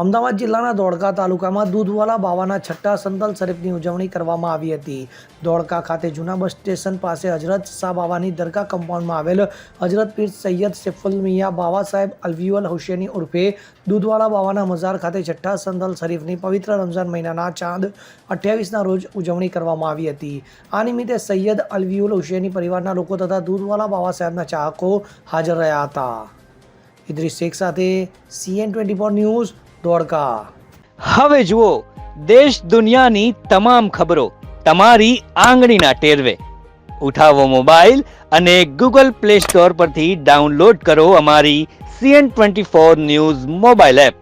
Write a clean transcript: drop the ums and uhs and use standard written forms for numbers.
અમદાવાદ જિલ્લાના ધોળકા તાલુકામાં દૂધવાલા બાવાના છઠ્ઠા સંતલ શરીફની ઉજવણી કરવામાં આવી હતી. ધોળકા ખાતે જૂના બસ સ્ટેશન પાસે હજરત શાહ બાવાની દરગાહ કમ્પાઉન્ડમાં આવેલ હજરત પીર સૈયદ સૈફુલ મિયાં બાવા સાહેબ અલવીઉલ હુસૈની ઉર્ફે દૂધવાલા બાવાના મઝાર ખાતે છઠ્ઠા સંતલ શરીફની પવિત્ર રમઝાન મહિનાના ચાંદ 28ના રોજ ઉજવણી કરવામાં આવી હતી. આ નિમિત્તે સૈયદ અલવીઉલ હુસૈની પરિવારના લોકો તથા દૂધવાલા બાવા સાહેબના ચાહકો હાજર રહ્યા હતા. ઇદ્રીસ શેખ સાથે CN24 ન્યૂઝ ધોળકા. હવે જુઓ દેશ દુનિયાની તમામ ખબરો તમારી આંગળીના ટેરવે. ઉઠાવો મોબાઈલ અને Google Play Store પરથી ડાઉનલોડ કરો અમારી CN24 ન્યૂઝ મોબાઈલ એપ.